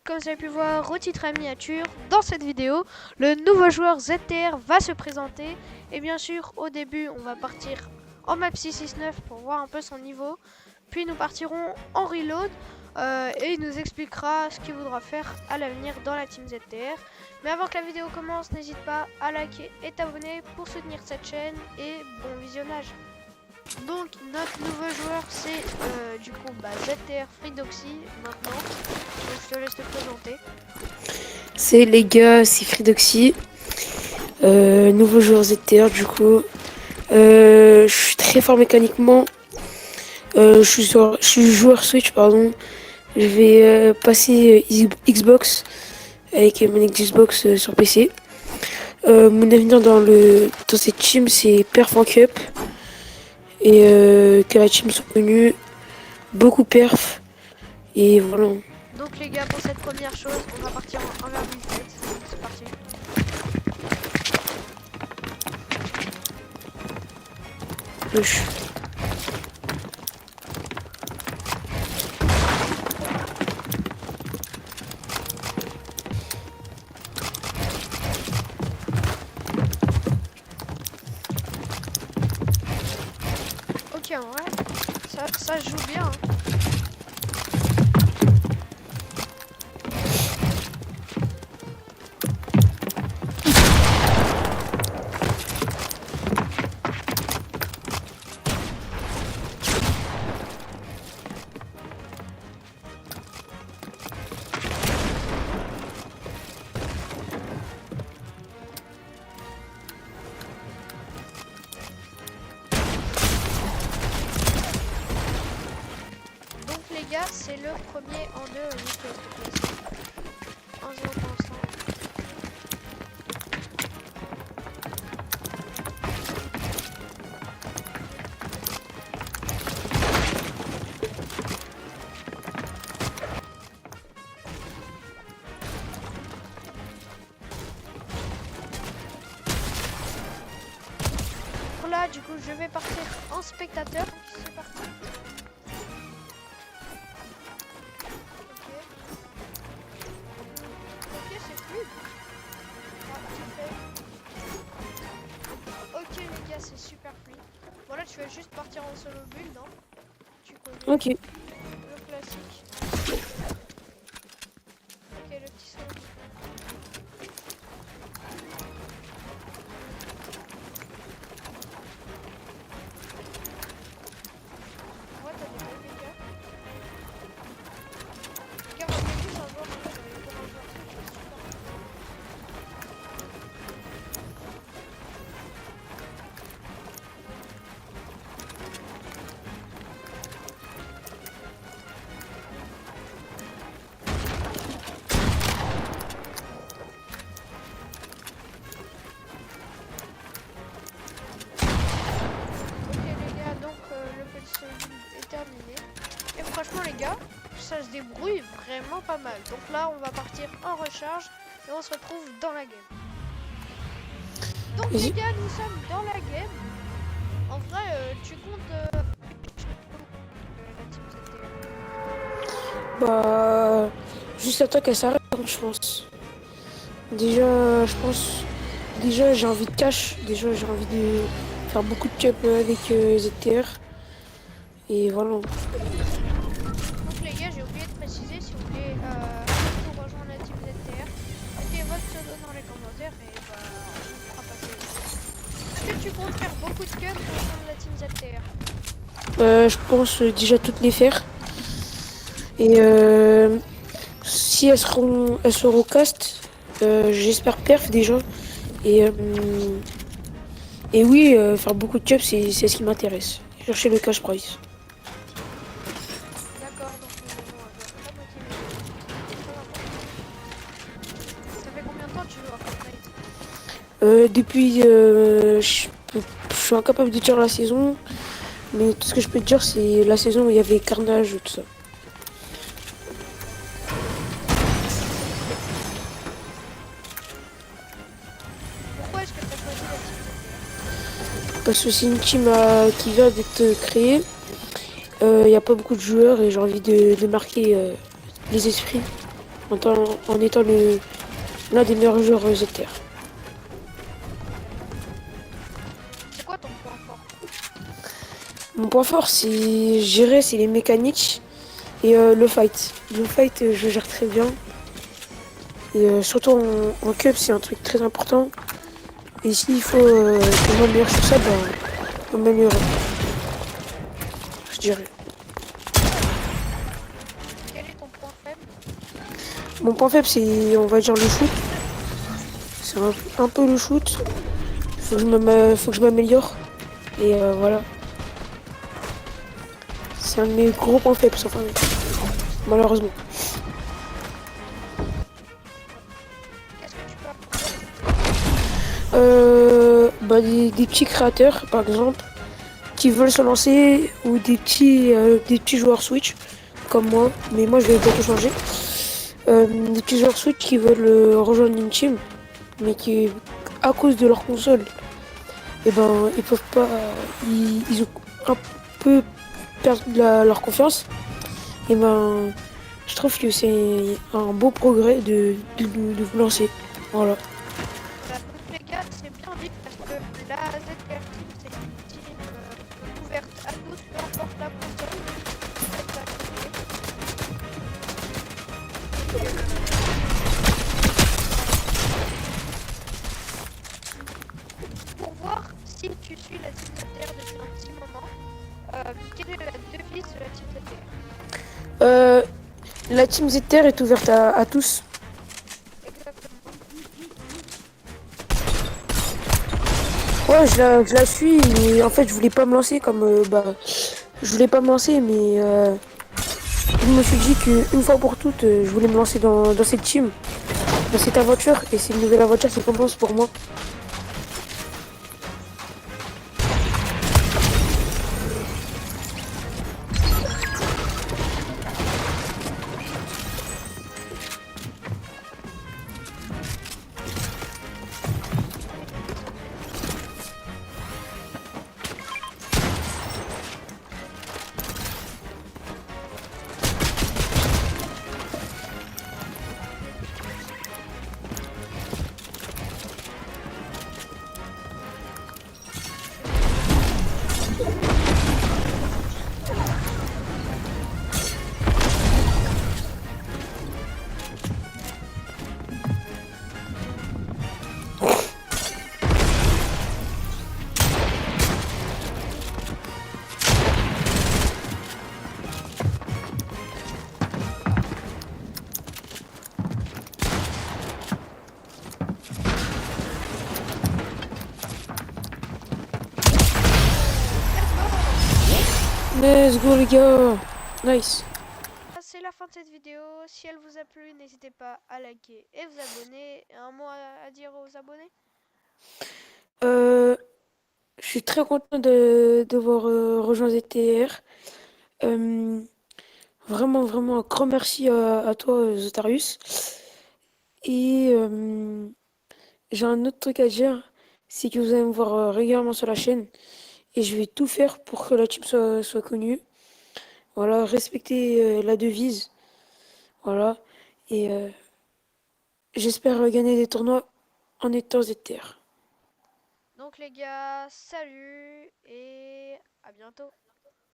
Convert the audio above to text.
comme vous avez pu voir au titre à miniature, dans cette vidéo, le nouveau joueur ZTR va se présenter. Et bien sûr, au début, on va partir en map 669 pour voir un peu son niveau. Puis nous partirons en reload et il nous expliquera ce qu'il voudra faire à l'avenir dans la team ZTR. Mais avant que la vidéo commence, n'hésite pas à liker et t'abonner pour soutenir cette chaîne et bon visionnage. Donc notre nouveau joueur c'est du coup ZTR Fridoxy maintenant. Donc je te laisse te présenter. C'est les gars, c'est Fridoxy, nouveau joueur ZTR du coup. Je suis très fort mécaniquement. Je suis joueur Switch pardon. Je vais passer Xbox avec mon Xbox sur PC. Mon avenir dans cette team c'est Perf en Cup et que la team soit connue, beaucoup perf et voilà. Donc les gars, pour cette première chose, on va partir en 1v8. C'est parti. Push. Ok, en vrai, ça se joue bien. Hein. Donc les gars, c'est le premier en deux juste 1-0 pour l'instant. Là, du coup, je vais partir en spectateur. C'est parti. Ok, c'est fluide. Ok, les gars, c'est super fluide. Bon, là, tu vas juste partir en solo build, non? Tu connais Ok. le classique. Ok, le petit solo. Ouais, t'as des bons dégâts. Les gars, on va juste un joueur Switch, pour un joueur Switch, c'est super. Ok les gars, donc le petit solo build est terminé. Et franchement les gars, ça se débrouille vraiment pas mal. Donc là, on va partir en recharge et on se retrouve dans la game. Donc les gars, nous sommes dans la game. En vrai, tu comptes la team ZTR. Bah, juste attends qu'elle s'arrête, je pense. Déjà, je pense. Déjà, j'ai envie de cash. Déjà, j'ai envie de faire beaucoup de cup avec ZTR. Et voilà. Donc les gars, j'ai oublié de préciser, si vous voulez pour rejoindre la team ZTR, mettez votre pseudo dans les commentaires et bah, on vous fera passer. Est-ce que tu comptes faire beaucoup de cuts pour rejoindre la team ZTR? Je pense déjà toutes les faire. Et si elles seront cast, j'espère perf déjà. Et, euh, et oui, faire beaucoup de cup, c'est ce qui m'intéresse. Chercher le cash price. D'accord, donc nous avons un joueur très motivé. Très important. Ça fait combien de temps que tu joues à Fortnite? Depuis, je suis incapable de dire la saison, mais tout ce que je peux te dire, c'est la saison où il y avait Carnage, tout ça. Pourquoi est-ce que tu as choisi la team ZTR? Parce que c'est une team qui vient d'être créée. Il n'y a pas beaucoup de joueurs et j'ai envie de marquer les esprits. en étant l'un des meilleurs joueurs ZTR. C'est quoi ton point fort? Mon point fort, c'est, je dirais, c'est les mécaniques et le fight. Le fight, je gère très bien. Et surtout en cup, c'est un truc très important. Et s'il faut que je m'améliore sur ça, ben, je m'améliorer, je dirais. Quel est ton point faible? Mon point faible, c'est, on va dire, le shoot. C'est un peu le shoot. Faut que je m'améliore. Et voilà. C'est un de mes gros points faibles, enfin, malheureusement. Qu'est-ce que tu peux apporter? Bah, des petits créateurs, par exemple, qui veulent se lancer, ou des petits joueurs Switch, comme moi, mais moi je vais bientôt changer. Des petits joueurs Switch qui veulent rejoindre une team, mais qui, à cause de leur console, et ben, ils peuvent pas, ils ont un peu perdu leur confiance. Et ben, je trouve que c'est un beau progrès de vous lancer. Voilà. Voilà, donc les gars, c'est bien dit parce que la ZTR Team, c'est une team ouverte à tous, peu importe la console. Faites la connaître. Pour voir si tu suis la team ZTR depuis un petit moment, quelle est la devise de la team ZTR? Euh, la team ZTR est ouverte à tous. Exactement. Ouais, je la suis, mais en fait, je voulais pas me lancer comme bah, je voulais pas me lancer, mais je me suis dit qu'une fois pour toutes, je voulais me lancer dans cette team, dans cette aventure, et c'est une nouvelle aventure qui commence pour moi. Let's go les gars, nice. C'est la fin de cette vidéo. Si elle vous a plu, n'hésitez pas à liker et vous abonner. Un mot à dire aux abonnés? Euh, je suis très content de voir rejoint ZTR. Euh, vraiment, vraiment un grand merci à toi, Zotarius. Et j'ai un autre truc à dire, c'est que vous allez me voir régulièrement sur la chaîne et je vais tout faire pour que la team soit connue. Voilà, respecter la devise. Voilà. Et j'espère gagner des tournois en étant ZTR. Donc les gars, salut et à bientôt.